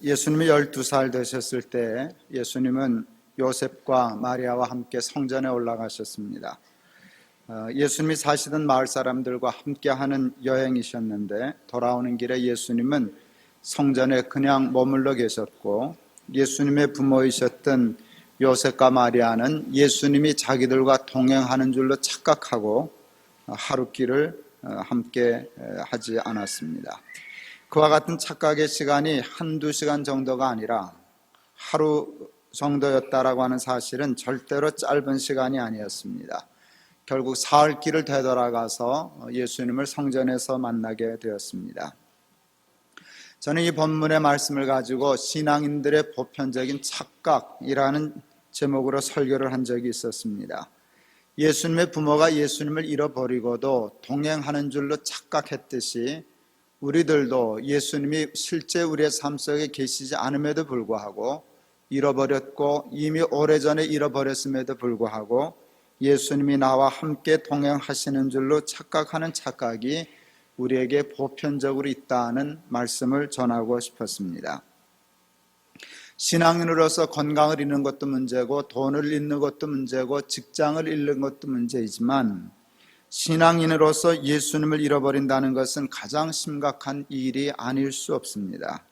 예수님이 12살 되셨을 때 예수님은 요셉과 마리아와 함께 성전에 올라가셨습니다. 예수님이 사시던 마을 사람들과 함께하는 여행이셨는데 돌아오는 길에 예수님은 성전에 그냥 머물러 계셨고 예수님의 부모이셨던 요셉과 마리아는 예수님이 자기들과 동행하는 줄로 착각하고 하룻길을 함께 하지 않았습니다. 그와 같은 착각의 시간이 한두 시간 정도가 아니라 하루 정도였다라고 하는 사실은 절대로 짧은 시간이 아니었습니다. 결국 사흘 길을 되돌아가서 예수님을 성전에서 만나게 되었습니다. 저는 이 본문의 말씀을 가지고 신앙인들의 보편적인 착각이라는 제목으로 설교를 한 적이 있었습니다. 예수님의 부모가 예수님을 잃어버리고도 동행하는 줄로 착각했듯이 우리들도 예수님이 실제 우리의 삶 속에 계시지 않음에도 불구하고 잃어버렸고 이미 오래전에 잃어버렸음에도 불구하고 예수님이 나와 함께 동행하시는 줄로 착각하는 착각이 우리에게 보편적으로 있다는 말씀을 전하고 싶었습니다. 신앙인으로서 건강을 잃는 것도 문제고 돈을 잃는 것도 문제고 직장을 잃는 것도 문제이지만 신앙인으로서 예수님을 잃어버린다는 것은 가장 심각한 일이 아닐 수 없습니다.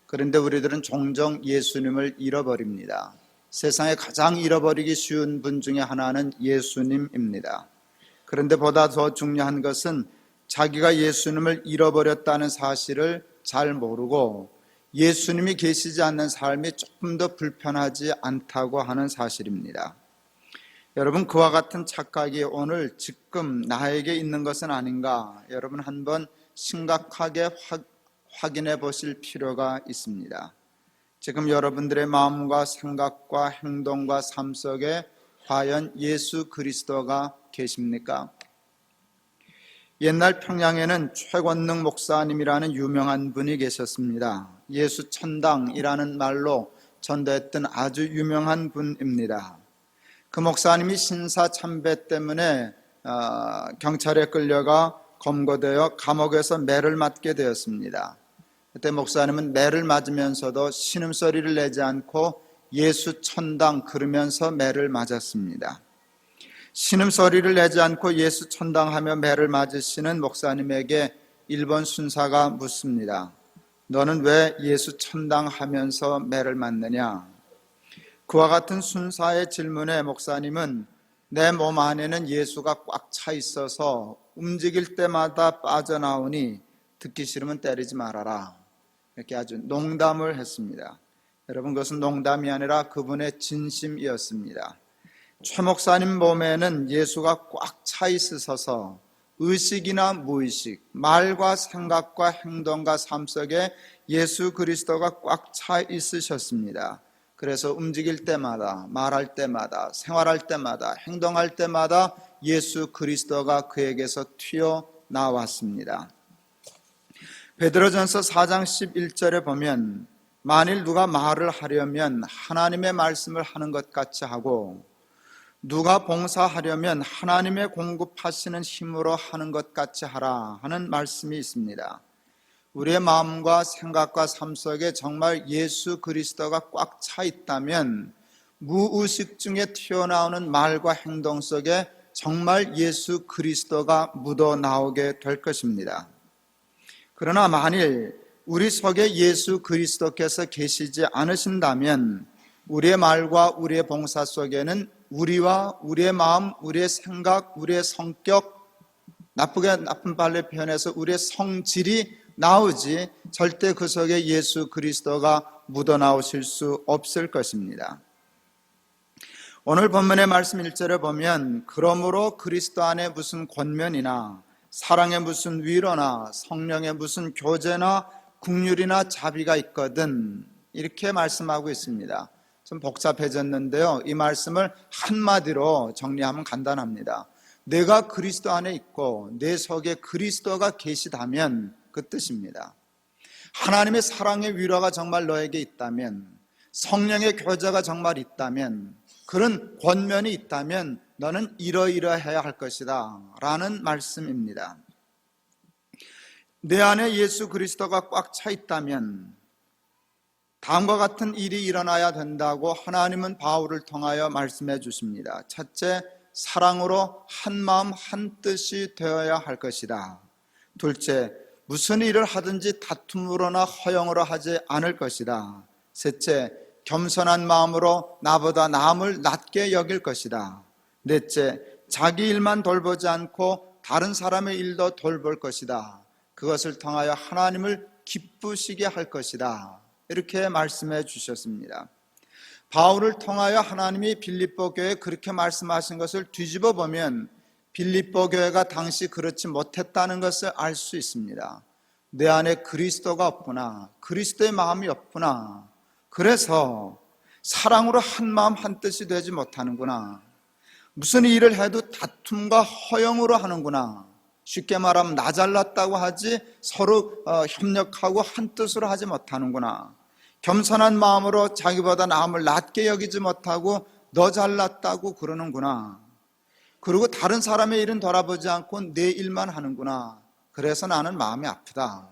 그런데 우리들은 종종 예수님을 잃어버립니다. 세상에 가장 잃어버리기 쉬운 분 중에 하나는 예수님입니다. 그런데 보다 더 중요한 것은 자기가 예수님을 잃어버렸다는 사실을 잘 모르고 예수님이 계시지 않는 삶이 조금 더 불편하지 않다고 하는 사실입니다. 여러분, 그와 같은 착각이 오늘 지금 나에게 있는 것은 아닌가? 여러분 한번 심각하게 확인해 보실 필요가 있습니다. 지금 여러분들의 마음과 생각과 행동과 삶 속에 과연 예수 그리스도가 계십니까? 옛날 평양에는 최권능 목사님이라는 유명한 분이 계셨습니다. 예수 천당이라는 말로 전도했던 아주 유명한 분입니다. 그 목사님이 신사 참배 때문에 경찰에 끌려가 검거되어 감옥에서 매를 맞게 되었습니다. 그때 목사님은 매를 맞으면서도 신음소리를 내지 않고 예수 천당 그러면서 매를 맞았습니다. 신음소리를 내지 않고 예수 천당하며 매를 맞으시는 목사님에게 일본 순사가 묻습니다. 너는 왜 예수 천당하면서 매를 맞느냐? 그와 같은 순사의 질문에 목사님은 내 몸 안에는 예수가 꽉 차 있어서 움직일 때마다 빠져나오니 듣기 싫으면 때리지 말아라. 이렇게 아주 농담을 했습니다. 여러분, 그것은 농담이 아니라 그분의 진심이었습니다. 최 목사님 몸에는 예수가 꽉 차 있으셔서 의식이나 무의식, 말과 생각과 행동과 삶 속에 예수 그리스도가 꽉 차 있으셨습니다. 그래서 움직일 때마다, 말할 때마다, 생활할 때마다, 행동할 때마다 예수 그리스도가 그에게서 튀어나왔습니다. 베드로전서 4장 11절에 보면 만일 누가 말을 하려면 하나님의 말씀을 하는 것 같이 하고 누가 봉사하려면 하나님의 공급하시는 힘으로 하는 것 같이 하라 하는 말씀이 있습니다. 우리의 마음과 생각과 삶 속에 정말 예수 그리스도가 꽉 차 있다면 무의식 중에 튀어나오는 말과 행동 속에 정말 예수 그리스도가 묻어나오게 될 것입니다. 그러나 만일 우리 속에 예수 그리스도께서 계시지 않으신다면 우리의 말과 우리의 봉사 속에는 우리와 우리의 마음, 우리의 생각, 우리의 성격, 나쁜 말로 표현해서 우리의 성질이 나오지 절대 그 속에 예수 그리스도가 묻어나오실 수 없을 것입니다. 오늘 본문의 말씀 1절에 보면 그러므로 그리스도 안에 무슨 권면이나 사랑에 무슨 위로나 성령의 무슨 교제나 긍휼이나 자비가 있거든 이렇게 말씀하고 있습니다. 좀 복잡해졌는데요, 이 말씀을 한마디로 정리하면 간단합니다. 내가 그리스도 안에 있고 내 속에 그리스도가 계시다면 그 뜻입니다. 하나님의 사랑의 위로가 정말 너에게 있다면, 성령의 교제가 정말 있다면, 그런 권면이 있다면 너는 이러이러해야 할 것이다 라는 말씀입니다. 내 안에 예수 그리스도가 꽉 차 있다면 다음과 같은 일이 일어나야 된다고 하나님은 바울을 통하여 말씀해 주십니다. 첫째, 사랑으로 한 마음 한 뜻이 되어야 할 것이다. 둘째, 무슨 일을 하든지 다툼으로나 허영으로 하지 않을 것이다. 셋째, 겸손한 마음으로 나보다 남을 낮게 여길 것이다. 넷째, 자기 일만 돌보지 않고 다른 사람의 일도 돌볼 것이다. 그것을 통하여 하나님을 기쁘시게 할 것이다. 이렇게 말씀해 주셨습니다. 바울을 통하여 하나님이 빌립보 교회에 그렇게 말씀하신 것을 뒤집어 보면 빌립보 교회가 당시 그렇지 못했다는 것을 알 수 있습니다. 내 안에 그리스도가 없구나, 그리스도의 마음이 없구나, 그래서 사랑으로 한 마음 한 뜻이 되지 못하는구나, 무슨 일을 해도 다툼과 허영으로 하는구나, 쉽게 말하면 나 잘났다고 하지 서로 협력하고 한 뜻으로 하지 못하는구나, 겸손한 마음으로 자기보다 남을 낮게 여기지 못하고 너 잘났다고 그러는구나, 그리고 다른 사람의 일은 돌아보지 않고 내 일만 하는구나, 그래서 나는 마음이 아프다,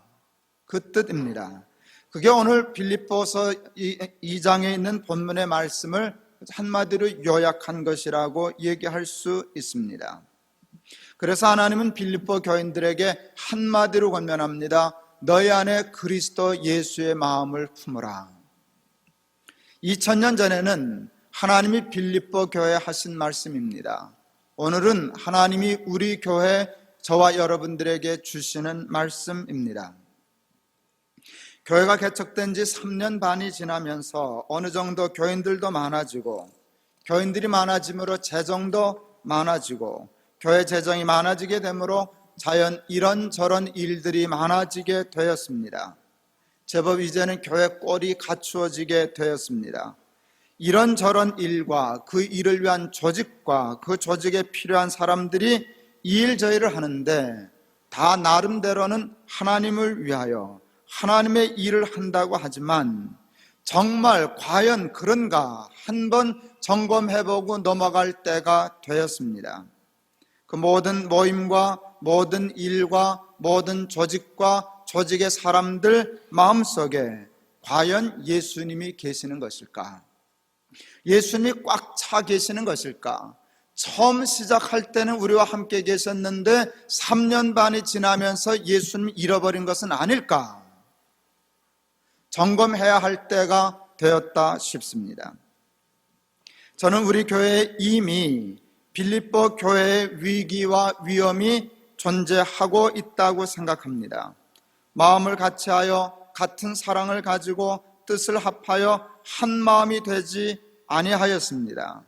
그 뜻입니다. 그게 오늘 빌립보서 2장에 있는 본문의 말씀을 한마디로 요약한 것이라고 얘기할 수 있습니다. 그래서 하나님은 빌립보 교인들에게 한마디로 권면합니다. 너희 안에 그리스도 예수의 마음을 품으라. 2000년 전에는 하나님이 빌립보 교회에 하신 말씀입니다. 오늘은 하나님이 우리 교회 저와 여러분들에게 주시는 말씀입니다. 교회가 개척된 지 3년 반이 지나면서 어느 정도 교인들도 많아지고, 교인들이 많아짐으로 재정도 많아지고, 교회 재정이 많아지게 되므로 자연 이런저런 일들이 많아지게 되었습니다. 제법 이제는 교회 꼴이 갖추어지게 되었습니다. 이런저런 일과 그 일을 위한 조직과 그 조직에 필요한 사람들이 이 일 저 일을 하는데 다 나름대로는 하나님을 위하여 하나님의 일을 한다고 하지만 정말 과연 그런가 한번 점검해보고 넘어갈 때가 되었습니다. 그 모든 모임과 모든 일과 모든 조직과 조직의 사람들 마음속에 과연 예수님이 계시는 것일까? 예수님이 꽉 차 계시는 것일까? 처음 시작할 때는 우리와 함께 계셨는데 3년 반이 지나면서 예수님이 잃어버린 것은 아닐까? 점검해야 할 때가 되었다 싶습니다. 저는 우리 교회에 이미 빌립보 교회의 위기와 위험이 존재하고 있다고 생각합니다. 마음을 같이하여 같은 사랑을 가지고 뜻을 합하여 한 마음이 되지 아니하였습니다.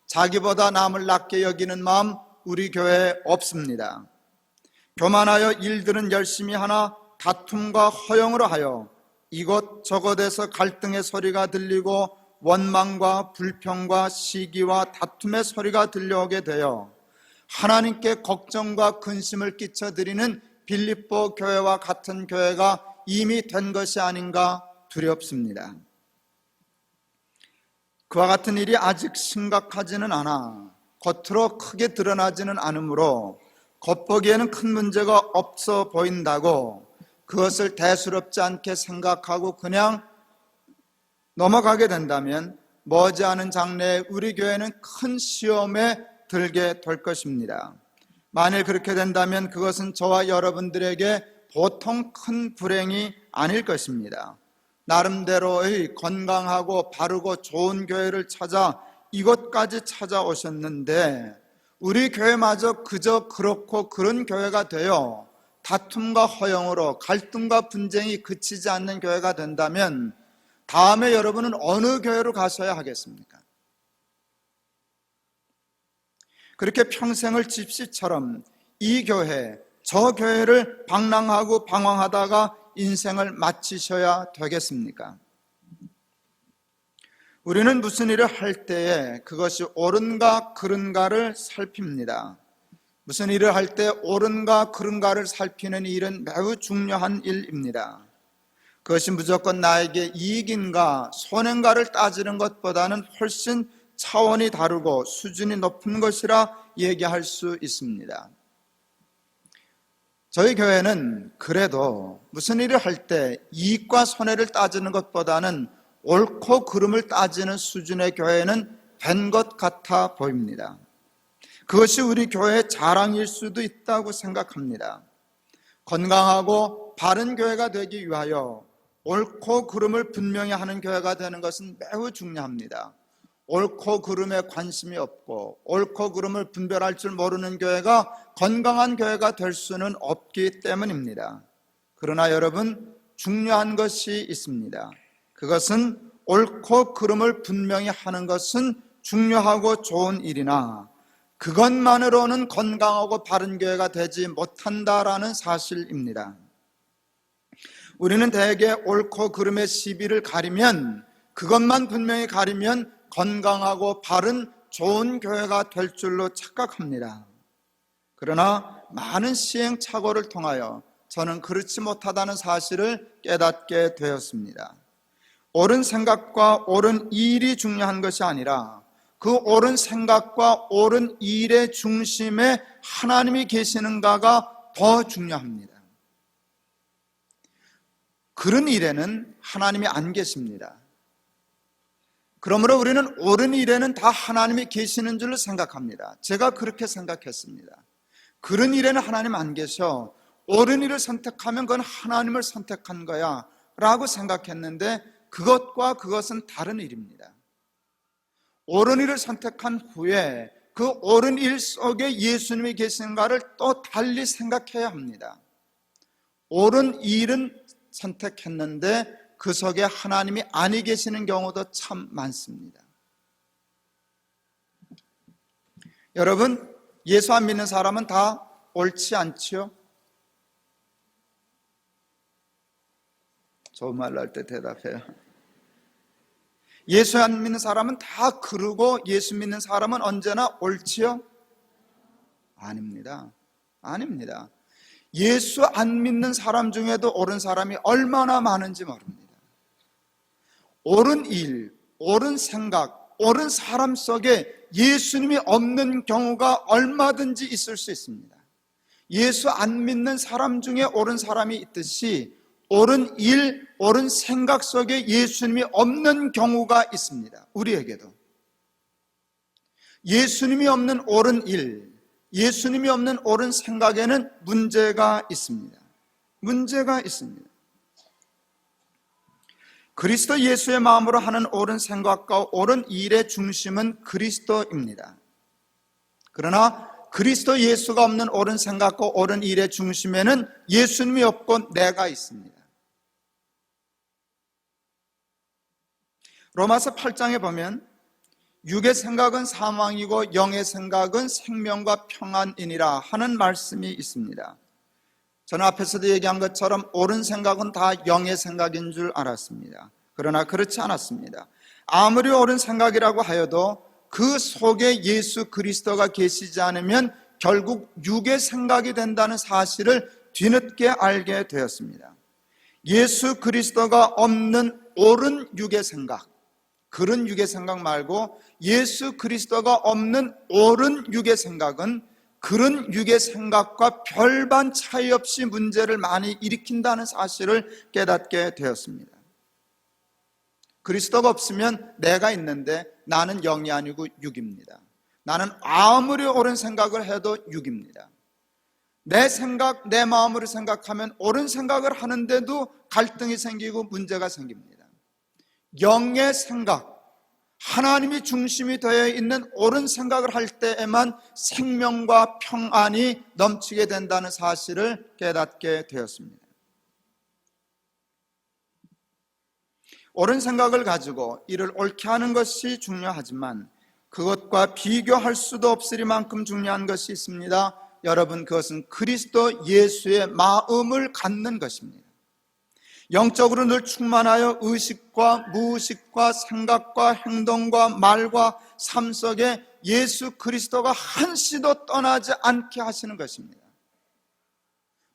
자기보다 남을 낮게 여기는 마음 우리 교회에 없습니다. 교만하여 일들은 열심히 하나 다툼과 허영으로 하여 이곳저곳에서 갈등의 소리가 들리고 원망과 불평과 시기와 다툼의 소리가 들려오게 되어 하나님께 걱정과 근심을 끼쳐드리는 빌립보 교회와 같은 교회가 이미 된 것이 아닌가 두렵습니다. 그와 같은 일이 아직 심각하지는 않아 겉으로 크게 드러나지는 않으므로 겉보기에는 큰 문제가 없어 보인다고 그것을 대수롭지 않게 생각하고 그냥 넘어가게 된다면 머지않은 장래에 우리 교회는 큰 시험에 들게 될 것입니다. 만일 그렇게 된다면 그것은 저와 여러분들에게 보통 큰 불행이 아닐 것입니다. 나름대로의 건강하고 바르고 좋은 교회를 찾아 이곳까지 찾아오셨는데 우리 교회마저 그저 그렇고 그런 교회가 되어 다툼과 허영으로 갈등과 분쟁이 그치지 않는 교회가 된다면 다음에 여러분은 어느 교회로 가셔야 하겠습니까? 그렇게 평생을 집시처럼 이 교회, 저 교회를 방랑하고 방황하다가 인생을 마치셔야 되겠습니까? 우리는 무슨 일을 할 때에 그것이 옳은가 그른가를 살핍니다. 무슨 일을 할 때 옳은가 그른가를 살피는 일은 매우 중요한 일입니다. 그것이 무조건 나에게 이익인가 손해인가를 따지는 것보다는 훨씬 차원이 다르고 수준이 높은 것이라 얘기할 수 있습니다. 저희 교회는 그래도 무슨 일을 할 때 이익과 손해를 따지는 것보다는 옳고 그름을 따지는 수준의 교회는 된 것 같아 보입니다. 그것이 우리 교회의 자랑일 수도 있다고 생각합니다. 건강하고 바른 교회가 되기 위하여 옳고 그름을 분명히 하는 교회가 되는 것은 매우 중요합니다. 옳고 그름에 관심이 없고 옳고 그름을 분별할 줄 모르는 교회가 건강한 교회가 될 수는 없기 때문입니다. 그러나 여러분, 중요한 것이 있습니다. 그것은 옳고 그름을 분명히 하는 것은 중요하고 좋은 일이나 그것만으로는 건강하고 바른 교회가 되지 못한다라는 사실입니다. 우리는 대개 옳고 그름의 시비를 가리면, 그것만 분명히 가리면 건강하고 바른 좋은 교회가 될 줄로 착각합니다. 그러나 많은 시행착오를 통하여 저는 그렇지 못하다는 사실을 깨닫게 되었습니다. 옳은 생각과 옳은 일이 중요한 것이 아니라 그 옳은 생각과 옳은 일의 중심에 하나님이 계시는가가 더 중요합니다. 그런 일에는 하나님이 안 계십니다. 그러므로 우리는 옳은 일에는 다 하나님이 계시는 줄로 생각합니다. 제가 그렇게 생각했습니다. 그런 일에는 하나님 안 계셔, 옳은 일을 선택하면 그건 하나님을 선택한 거야 라고 생각했는데, 그것과 그것은 다른 일입니다. 옳은 일을 선택한 후에 그 옳은 일 속에 예수님이 계신가를 또 달리 생각해야 합니다. 옳은 일은 선택했는데 그 속에 하나님이 아니 계시는 경우도 참 많습니다. 여러분, 예수 안 믿는 사람은 다 옳지 않지요? 좋은 말로 할 때 대답해요. 예수 안 믿는 사람은 다 그러고 예수 믿는 사람은 언제나 옳지요? 아닙니다. 아닙니다. 예수 안 믿는 사람 중에도 옳은 사람이 얼마나 많은지 모릅니다. 옳은 일, 옳은 생각, 옳은 사람 속에 예수님이 없는 경우가 얼마든지 있을 수 있습니다. 예수 안 믿는 사람 중에 옳은 사람이 있듯이 옳은 일, 옳은 생각 속에 예수님이 없는 경우가 있습니다. 우리에게도. 예수님이 없는 옳은 일, 예수님이 없는 옳은 생각에는 문제가 있습니다. 문제가 있습니다. 그리스도 예수의 마음으로 하는 옳은 생각과 옳은 일의 중심은 그리스도입니다. 그러나 그리스도 예수가 없는 옳은 생각과 옳은 일의 중심에는 예수님이 없고 내가 있습니다. 로마서 8장에 보면 육의 생각은 사망이고 영의 생각은 생명과 평안이니라 하는 말씀이 있습니다. 저는 앞에서도 얘기한 것처럼 옳은 생각은 다 영의 생각인 줄 알았습니다. 그러나 그렇지 않았습니다. 아무리 옳은 생각이라고 하여도 그 속에 예수 그리스도가 계시지 않으면 결국 육의 생각이 된다는 사실을 뒤늦게 알게 되었습니다. 예수 그리스도가 없는 옳은 육의 생각, 그런 육의 생각 말고 예수 그리스도가 없는 옳은 육의 생각은 그런 육의 생각과 별반 차이 없이 문제를 많이 일으킨다는 사실을 깨닫게 되었습니다. 그리스도가 없으면 내가 있는데 나는 영이 아니고 육입니다. 나는 아무리 옳은 생각을 해도 육입니다. 내 생각, 내 마음으로 생각하면 옳은 생각을 하는데도 갈등이 생기고 문제가 생깁니다. 영의 생각, 하나님이 중심이 되어 있는 옳은 생각을 할 때에만 생명과 평안이 넘치게 된다는 사실을 깨닫게 되었습니다. 옳은 생각을 가지고 이를 옳게 하는 것이 중요하지만 그것과 비교할 수도 없으리만큼 중요한 것이 있습니다. 여러분, 그것은 그리스도 예수의 마음을 갖는 것입니다. 영적으로 늘 충만하여 의식과 무의식과 생각과 행동과 말과 삶 속에 예수 그리스도가 한시도 떠나지 않게 하시는 것입니다.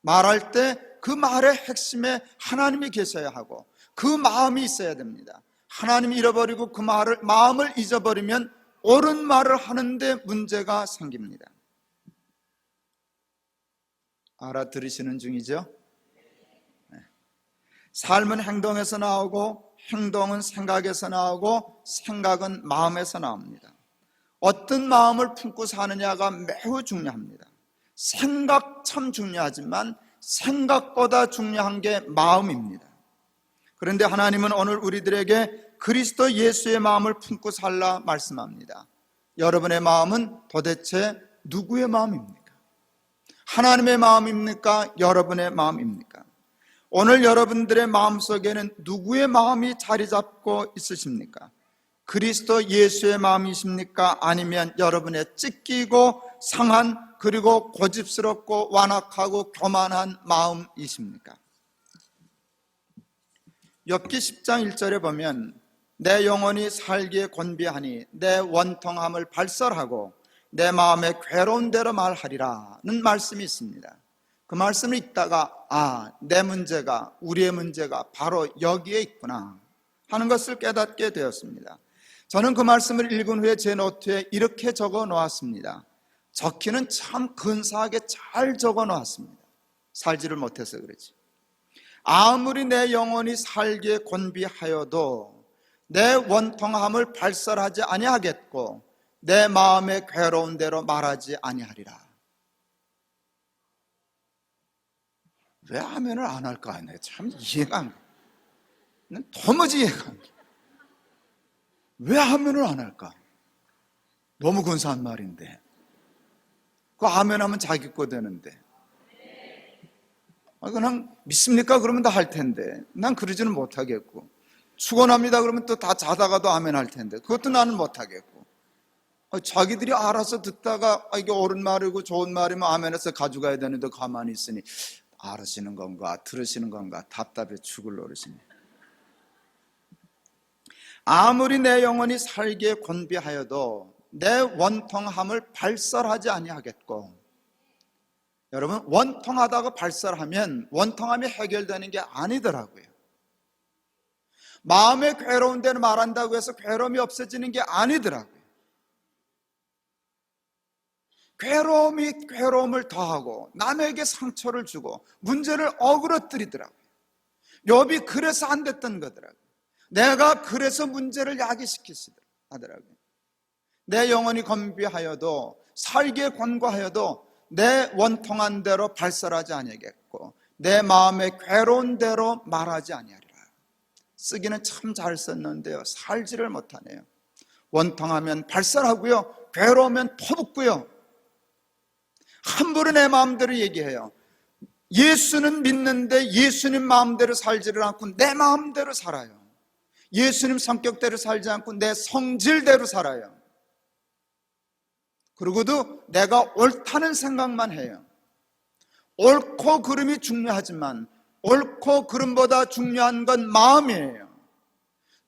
말할 때 그 말의 핵심에 하나님이 계셔야 하고 그 마음이 있어야 됩니다. 하나님이 잃어버리고 그 마음을 잊어버리면 옳은 말을 하는데 문제가 생깁니다. 알아들으시는 중이죠? 삶은 행동에서 나오고 행동은 생각에서 나오고 생각은 마음에서 나옵니다. 어떤 마음을 품고 사느냐가 매우 중요합니다. 생각 참 중요하지만 생각보다 중요한 게 마음입니다. 그런데 하나님은 오늘 우리들에게 그리스도 예수의 마음을 품고 살라 말씀합니다. 여러분의 마음은 도대체 누구의 마음입니까? 하나님의 마음입니까? 여러분의 마음입니까? 오늘 여러분들의 마음속에는 누구의 마음이 자리 잡고 있으십니까? 그리스도 예수의 마음이십니까? 아니면 여러분의 찢기고 상한 그리고 고집스럽고 완악하고 교만한 마음이십니까? 욥기 10장 1절에 보면 내 영혼이 살기에 곤비하니 내 원통함을 발설하고 내 마음에 괴로운 대로 말하리라는 말씀이 있습니다. 그 말씀을 읽다가 내 문제가, 우리의 문제가 바로 여기에 있구나 하는 것을 깨닫게 되었습니다. 저는 그 말씀을 읽은 후에 제 노트에 이렇게 적어 놓았습니다. 적기는 참 근사하게 잘 적어 놓았습니다. 살지를 못해서 그렇지. 아무리 내 영혼이 살기에 곤비하여도 내 원통함을 발설하지 아니하겠고 내 마음에 괴로운 대로 말하지 아니하리라. 왜 아멘을 안 할까 하네. 참 이해가 안 돼. 난 도무지 이해가 안 돼. 왜 아멘을 안 할까? 너무 근사한 말인데. 그 아멘하면 자기 거 되는데. 그냥 믿습니까? 그러면 다 할 텐데. 난 그러지는 못하겠고. 축원합니다. 그러면 또 다 자다가도 아멘 할 텐데. 그것도 나는 못하겠고. 자기들이 알아서 듣다가 이게 옳은 말이고 좋은 말이면 아멘해서 가져가야 되는데 가만히 있으니 알으시는 건가 들으시는 건가 답답해 죽을 노릇이네. 아무리 내 영혼이 살기에 곤비하여도 내 원통함을 발설하지 아니하겠고. 여러분, 원통하다가 발설하면 원통함이 해결되는 게 아니더라고요. 마음에 괴로운 데는 말한다고 해서 괴로움이 없어지는 게 아니더라고요. 괴로움이 괴로움을 더하고 남에게 상처를 주고 문제를 어그러뜨리더라고요. 욥이 그래서 안 됐던 거더라고요. 내가 그래서 문제를 야기시키시더라고요. 내 영혼이 건비하여도 살기에 곤고하여도 내 원통한 대로 발설하지 아니하겠고 내 마음에 괴로운 대로 말하지 아니하리라. 쓰기는 참 잘 썼는데요, 살지를 못하네요. 원통하면 발설하고요, 괴로우면 퍼붓고요, 함부로 내 마음대로 얘기해요. 예수는 믿는데 예수님 마음대로 살지를 않고 내 마음대로 살아요. 예수님 성격대로 살지 않고 내 성질대로 살아요. 그러고도 내가 옳다는 생각만 해요. 옳고 그름이 중요하지만 옳고 그름보다 중요한 건 마음이에요.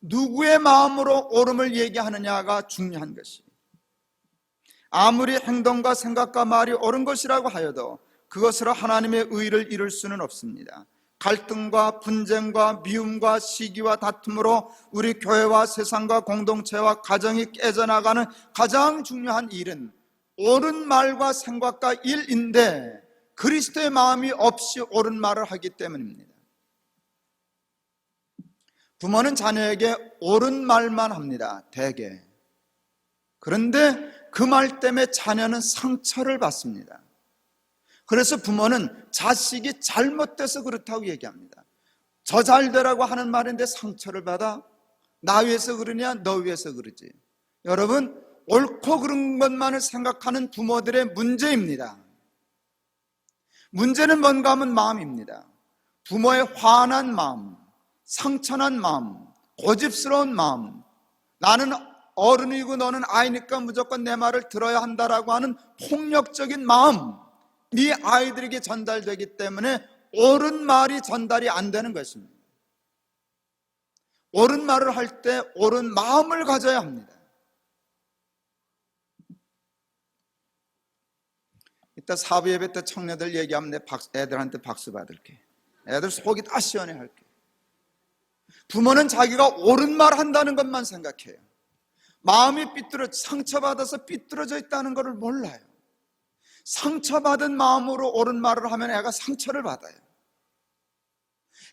누구의 마음으로 옳음을 얘기하느냐가 중요한 것이. 아무리 행동과 생각과 말이 옳은 것이라고 하여도 그것으로 하나님의 의를 이룰 수는 없습니다. 갈등과 분쟁과 미움과 시기와 다툼으로 우리 교회와 세상과 공동체와 가정이 깨져나가는 가장 중요한 일은 옳은 말과 생각과 일인데 그리스도의 마음이 없이 옳은 말을 하기 때문입니다. 부모는 자녀에게 옳은 말만 합니다, 대개. 그런데 그 말 때문에 자녀는 상처를 받습니다. 그래서 부모는 자식이 잘못돼서 그렇다고 얘기합니다. 저 잘되라고 하는 말인데 상처를 받아? 나 위해서 그러냐? 너 위해서 그러지. 여러분, 옳고 그른 것만을 생각하는 부모들의 문제입니다. 문제는 뭔가 하면 마음입니다. 부모의 화난 마음, 상처난 마음, 고집스러운 마음, 나는 어른이고 너는 아이니까 무조건 내 말을 들어야 한다라고 하는 폭력적인 마음, 이 아이들에게 전달되기 때문에 옳은 말이 전달이 안 되는 것입니다. 옳은 말을 할 때 옳은 마음을 가져야 합니다. 이따 사부 예배 때 청년들 얘기하면 내 애들한테 박수 받을게. 애들 속이 다 시원해할게. 부모는 자기가 옳은 말 한다는 것만 생각해요. 마음이 상처받아서 삐뚤어져 있다는 것을 몰라요. 상처받은 마음으로 옳은 말을 하면 애가 상처를 받아요.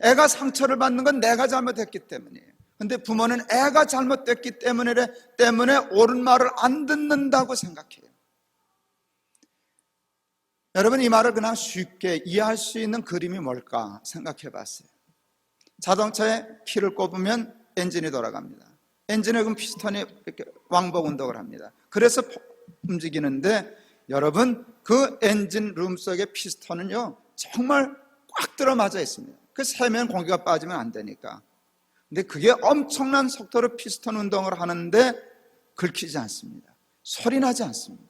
애가 상처를 받는 건 내가 잘못했기 때문이에요. 근데 부모는 애가 잘못됐기 때문에 옳은 말을 안 듣는다고 생각해요. 여러분, 이 말을 그냥 쉽게 이해할 수 있는 그림이 뭘까 생각해 봤어요. 자동차에 키를 꼽으면 엔진이 돌아갑니다. 엔진에 그럼 피스톤이 이렇게 왕복 운동을 합니다. 그래서 움직이는데, 여러분, 그 엔진 룸 속의 피스톤은요 정말 꽉 들어맞아 있습니다. 그 세면 공기가 빠지면 안 되니까. 근데 그게 엄청난 속도로 피스톤 운동을 하는데 긁히지 않습니다. 소리 나지 않습니다.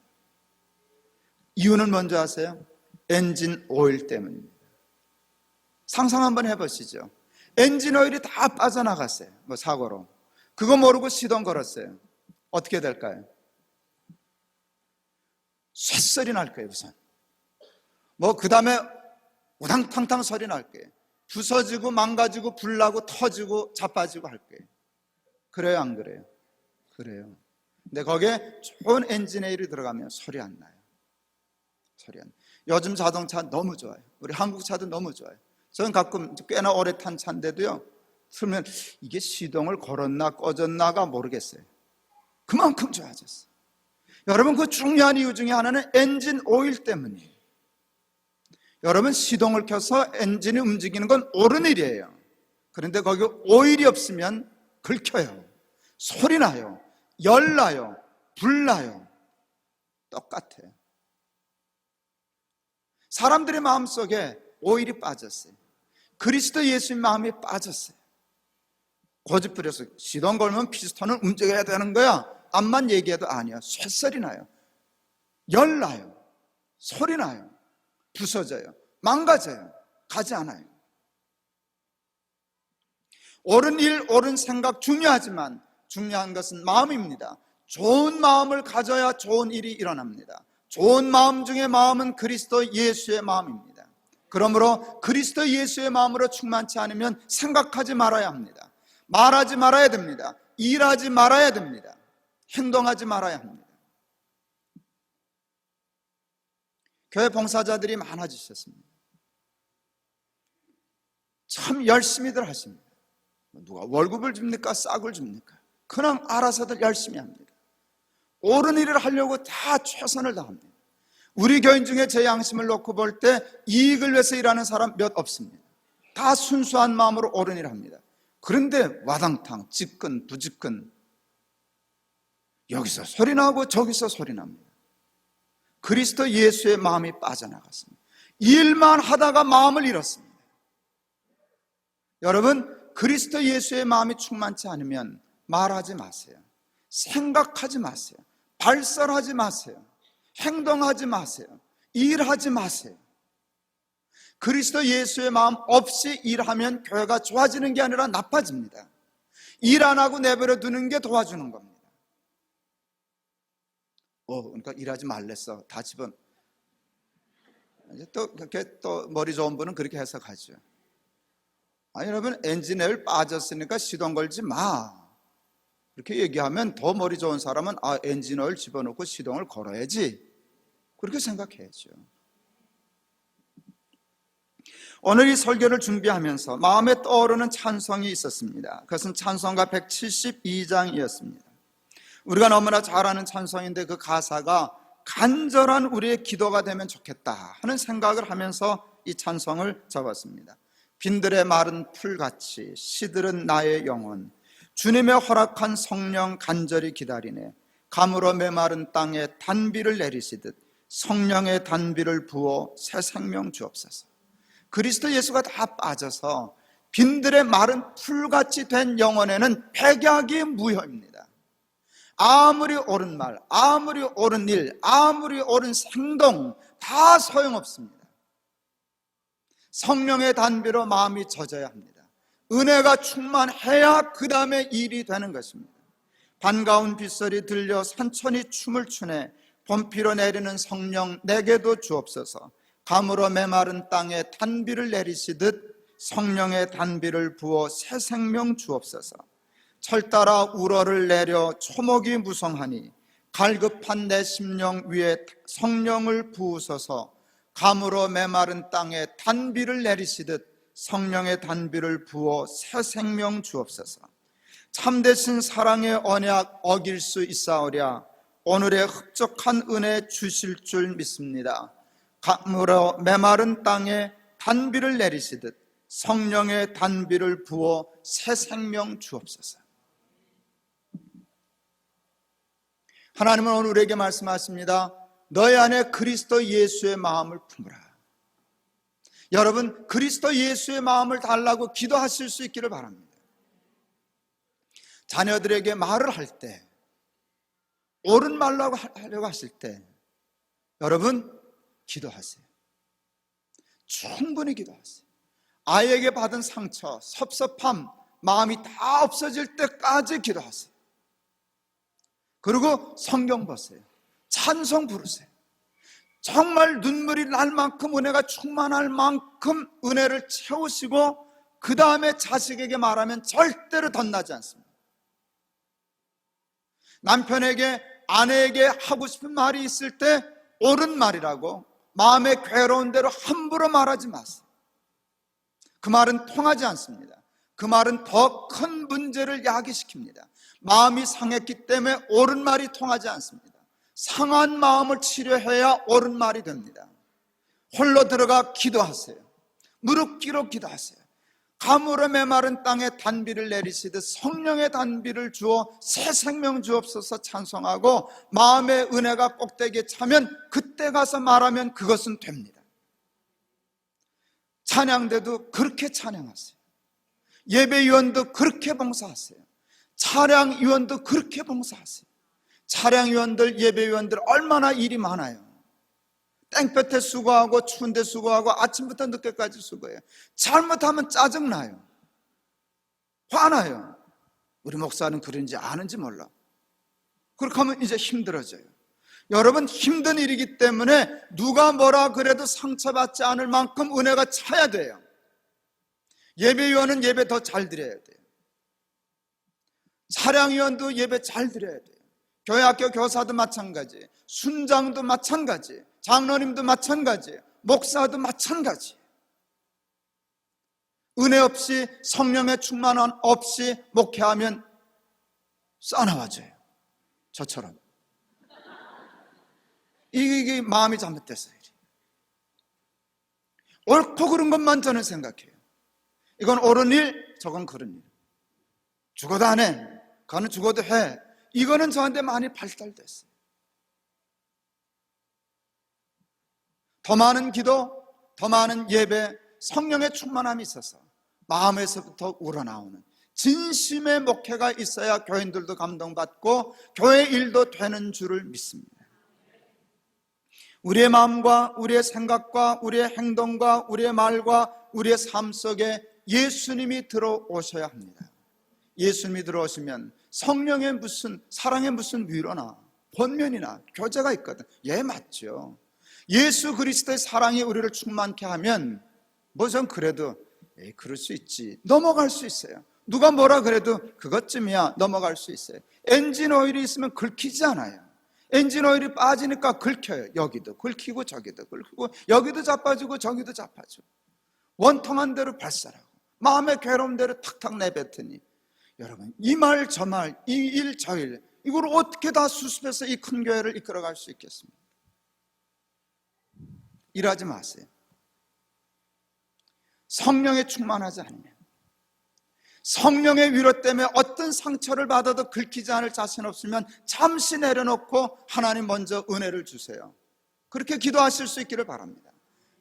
이유는 뭔지 아세요? 엔진 오일 때문입니다. 상상 한번 해보시죠. 엔진 오일이 다 빠져나갔어요. 사고로. 그거 모르고 시동 걸었어요. 어떻게 될까요? 쇳소리 날 거예요, 우선. 그 다음에 우당탕탕 소리 날 거예요. 부서지고 망가지고 불나고 터지고 자빠지고 할 거예요. 그래요, 안 그래요? 그래요. 근데 거기에 좋은 엔진 오일이 들어가면 소리 안 나요. 소리 안 나요. 요즘 자동차 너무 좋아요. 우리 한국 차도 너무 좋아요. 저는 가끔 꽤나 오래 탄 차인데도요, 틀면 이게 시동을 걸었나 꺼졌나가 모르겠어요. 그만큼 좋아졌어요. 여러분, 그 중요한 이유 중에 하나는 엔진 오일 때문이에요. 여러분, 시동을 켜서 엔진이 움직이는 건 옳은 일이에요. 그런데 거기 오일이 없으면 긁혀요. 소리 나요. 열 나요. 불 나요. 똑같아요. 사람들의 마음속에 오일이 빠졌어요. 그리스도 예수님 마음이 빠졌어요. 고집 부려서 시동 걸면 피스톤을 움직여야 되는 거야. 암만 얘기해도 아니야. 쇳소리 나요. 열 나요. 소리 나요. 부서져요. 망가져요. 가지 않아요. 옳은 일, 옳은 생각 중요하지만 중요한 것은 마음입니다. 좋은 마음을 가져야 좋은 일이 일어납니다. 좋은 마음 중에 마음은 그리스도 예수의 마음입니다. 그러므로 그리스도 예수의 마음으로 충만치 않으면 생각하지 말아야 합니다. 말하지 말아야 됩니다. 일하지 말아야 됩니다. 행동하지 말아야 합니다. 교회 봉사자들이 많아지셨습니다. 참 열심히들 하십니다. 누가 월급을 줍니까? 싹을 줍니까? 그냥 알아서들 열심히 합니다. 옳은 일을 하려고 다 최선을 다합니다. 우리 교인 중에 제 양심을 놓고 볼 때 이익을 위해서 일하는 사람 몇 없습니다. 다 순수한 마음으로 옳은 일을 합니다. 그런데 와당탕, 직근, 부직근, 여기서 소리 나고 저기서 소리 납니다. 그리스도 예수의 마음이 빠져나갔습니다. 일만 하다가 마음을 잃었습니다. 여러분, 그리스도 예수의 마음이 충만치 않으면 말하지 마세요. 생각하지 마세요. 발설하지 마세요. 행동하지 마세요. 일하지 마세요. 그리스도 예수의 마음 없이 일하면 교회가 좋아지는 게 아니라 나빠집니다. 일 안 하고 내버려 두는 게 도와주는 겁니다. 그러니까 일하지 말랬어. 다 집은. 또 그렇게 또 머리 좋은 분은 그렇게 해석하죠. 여러분, 엔진 오일 빠졌으니까 시동 걸지 마. 그렇게 얘기하면 더 머리 좋은 사람은 엔진 오일 집어넣고 시동을 걸어야지. 그렇게 생각해야죠. 오늘 이 설교를 준비하면서 마음에 떠오르는 찬송이 있었습니다. 그것은 찬송가 172장이었습니다. 우리가 너무나 잘 아는 찬송인데 그 가사가 간절한 우리의 기도가 되면 좋겠다 하는 생각을 하면서 이 찬송을 적었습니다. 빈들의 마른 풀같이 시들은 나의 영혼, 주님의 허락한 성령 간절히 기다리네. 가물어 메마른 땅에 단비를 내리시듯 성령의 단비를 부어 새 생명 주옵소서. 그리스도 예수가 다 빠져서 빈들의 마른 풀같이 된 영혼에는 백약이 무효입니다. 아무리 옳은 말, 아무리 옳은 일, 아무리 옳은 행동 다 소용없습니다. 성령의 단비로 마음이 젖어야 합니다. 은혜가 충만해야 그 다음에 일이 되는 것입니다. 반가운 빗소리 들려 산천이 춤을 추네. 봄비로 내리는 성령 내게도 주옵소서. 가물어 메마른 땅에 단비를 내리시듯 성령의 단비를 부어 새 생명 주옵소서. 철 따라 우러를 내려 초목이 무성하니 갈급한 내 심령 위에 성령을 부으소서. 가물어 메마른 땅에 단비를 내리시듯 성령의 단비를 부어 새 생명 주옵소서. 참되신 사랑의 언약 어길 수 있사오랴 오늘의 흡족한 은혜 주실 줄 믿습니다. 가물어 메마른 땅에 단비를 내리시듯 성령의 단비를 부어 새 생명 주옵소서. 하나님은 오늘 우리에게 말씀하십니다. 너희 안에 그리스도 예수의 마음을 품으라. 여러분, 그리스도 예수의 마음을 달라고 기도하실 수 있기를 바랍니다. 자녀들에게 말을 할 때, 옳은 말로 하려고 하실 때 여러분 기도하세요. 충분히 기도하세요. 아이에게 받은 상처, 섭섭함, 마음이 다 없어질 때까지 기도하세요. 그리고 성경 보세요. 찬송 부르세요. 정말 눈물이 날 만큼 은혜가 충만할 만큼 은혜를 채우시고 그 다음에 자식에게 말하면 절대로 덧나지 않습니다. 남편에게, 아내에게 하고 싶은 말이 있을 때 옳은 말이라고 마음에 괴로운 대로 함부로 말하지 마세요. 그 말은 통하지 않습니다. 그 말은 더 큰 문제를 야기시킵니다. 마음이 상했기 때문에 옳은 말이 통하지 않습니다. 상한 마음을 치료해야 옳은 말이 됩니다. 홀로 들어가 기도하세요. 무릎 꿇어 기도하세요. 가물어 메마른 땅에 단비를 내리시듯 성령의 단비를 주어 새 생명 주옵소서 찬송하고 마음의 은혜가 꼭대기에 차면 그때 가서 말하면 그것은 됩니다. 찬양대도 그렇게 찬양하세요. 예배위원도 그렇게 봉사하세요. 차량위원도 그렇게 봉사하세요. 차량위원들, 예배위원들 얼마나 일이 많아요. 땡볕에 수고하고 추운데 수고하고 아침부터 늦게까지 수고해요. 잘못하면 짜증나요. 화나요. 우리 목사는 그런지 아는지 몰라. 그렇게 하면 이제 힘들어져요. 여러분, 힘든 일이기 때문에 누가 뭐라 그래도 상처받지 않을 만큼 은혜가 차야 돼요. 예배위원은 예배 더 잘 드려야 돼요. 차량위원도 예배 잘 드려야 돼요. 교회학교 교사도 마찬가지, 순장도 마찬가지, 장로님도 마찬가지, 목사도 마찬가지. 은혜 없이, 성령의 충만함 없이 목회하면 싸나워져요. 저처럼. 이게 마음이 잘못됐어요. 옳고 그른 것만 저는 생각해요. 이건 옳은 일, 저건 그른 일. 죽어도 안 해. 그거는 죽어도 해. 이거는 저한테 많이 발달됐어요. 더 많은 기도, 더 많은 예배, 성령의 충만함이 있어서 마음에서부터 우러나오는 진심의 목회가 있어야 교인들도 감동받고 교회 일도 되는 줄을 믿습니다. 우리의 마음과 우리의 생각과 우리의 행동과 우리의 말과 우리의 삶 속에 예수님이 들어오셔야 합니다. 예수님이 들어오시면 성령의 무슨, 사랑의 무슨 위로나 권면이나 교제가 있거든. 예, 맞죠. 예수 그리스도의 사랑이 우리를 충만케 하면 뭐 전 그래도 그럴 수 있지, 넘어갈 수 있어요. 누가 뭐라 그래도 그것쯤이야, 넘어갈 수 있어요. 엔진 오일이 있으면 긁히지 않아요. 엔진 오일이 빠지니까 긁혀요. 여기도 긁히고 저기도 긁히고 여기도 자빠지고 저기도 자빠지고 원통한 대로 발산하고 마음의 괴로운 대로 탁탁 내뱉으니 여러분, 이 말 저 말, 이 일 저 일, 이걸 어떻게 다 수습해서 이 큰 교회를 이끌어갈 수 있겠습니까? 일하지 마세요. 성령에 충만하지 않으면, 성령의 위로 때문에 어떤 상처를 받아도 긁히지 않을 자신 없으면 잠시 내려놓고 하나님 먼저 은혜를 주세요. 그렇게 기도하실 수 있기를 바랍니다.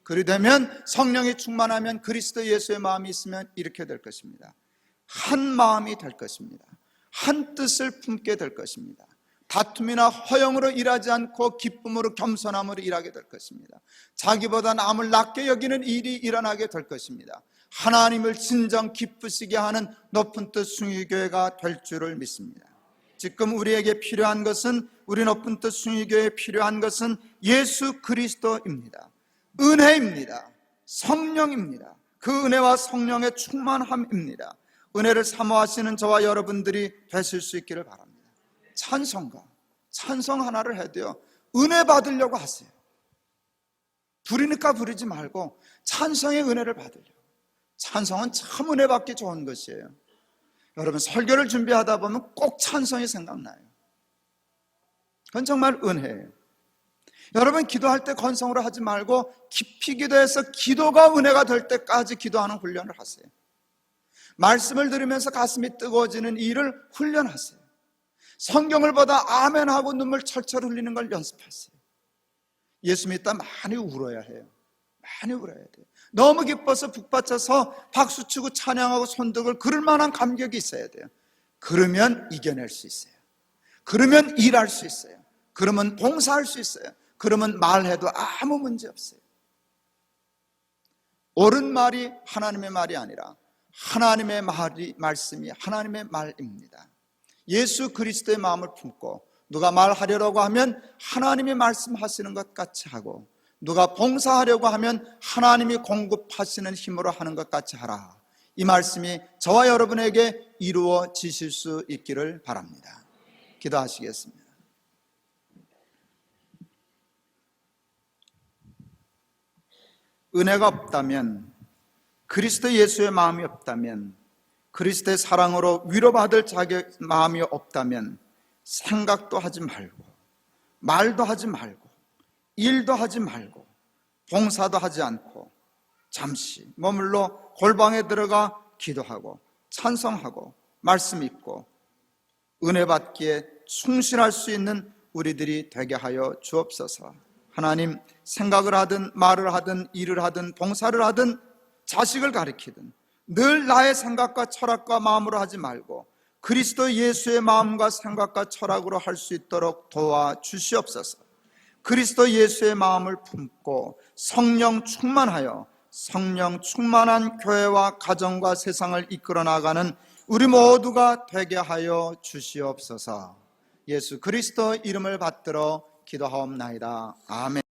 그리 되면 성령이 충만하면 그리스도 예수의 마음이 있으면 이렇게 될 것입니다. 한 마음이 될 것입니다. 한 뜻을 품게 될 것입니다. 다툼이나 허영으로 일하지 않고 기쁨으로 겸손함으로 일하게 될 것입니다. 자기보다 남을 낮게 여기는 일이 일어나게 될 것입니다. 하나님을 진정 기쁘시게 하는 높은 뜻 숭유교회가 될 줄을 믿습니다. 지금 우리에게 필요한 것은, 우리 높은 뜻 숭유교회에 필요한 것은 예수 그리스도입니다. 은혜입니다. 성령입니다. 그 은혜와 성령의 충만함입니다. 은혜를 사모하시는 저와 여러분들이 되실 수 있기를 바랍니다. 찬송가, 찬송 하나를 해도요, 은혜 받으려고 하세요. 부르니까 부르지 말고 찬송의 은혜를 받으려고. 찬송은 참 은혜 받기 좋은 것이에요. 여러분, 설교를 준비하다 보면 꼭 찬송이 생각나요. 그건 정말 은혜예요. 여러분, 기도할 때 건성으로 하지 말고 깊이 기도해서 기도가 은혜가 될 때까지 기도하는 훈련을 하세요. 말씀을 들으면서 가슴이 뜨거워지는 일을 훈련하세요. 성경을 보다 아멘하고 눈물 철철 흘리는 걸 연습하세요. 예수 믿다 많이 울어야 해요. 많이 울어야 돼요. 너무 기뻐서 북받쳐서 박수치고 찬양하고 손들고 그럴 만한 감격이 있어야 돼요. 그러면 이겨낼 수 있어요. 그러면 일할 수 있어요. 그러면 봉사할 수 있어요. 그러면 말해도 아무 문제 없어요. 옳은 말이 하나님의 말이 아니라 하나님의 말씀이 하나님의 말입니다. 예수 그리스도의 마음을 품고 누가 말하려고 하면 하나님이 말씀하시는 것 같이 하고, 누가 봉사하려고 하면 하나님이 공급하시는 힘으로 하는 것 같이 하라. 이 말씀이 저와 여러분에게 이루어지실 수 있기를 바랍니다. 기도하시겠습니다. 은혜가 없다면, 그리스도 예수의 마음이 없다면, 그리스도의 사랑으로 위로받을 마음이 없다면 생각도 하지 말고, 말도 하지 말고, 일도 하지 말고, 봉사도 하지 않고 잠시 머물러 골방에 들어가 기도하고 찬송하고 말씀 읽고 은혜 받기에 충실할 수 있는 우리들이 되게 하여 주옵소서. 하나님, 생각을 하든 말을 하든 일을 하든 봉사를 하든 자식을 가리키든 늘 나의 생각과 철학과 마음으로 하지 말고 그리스도 예수의 마음과 생각과 철학으로 할 수 있도록 도와주시옵소서. 그리스도 예수의 마음을 품고 성령 충만하여 성령 충만한 교회와 가정과 세상을 이끌어 나가는 우리 모두가 되게 하여 주시옵소서. 예수 그리스도 이름을 받들어 기도하옵나이다. 아멘.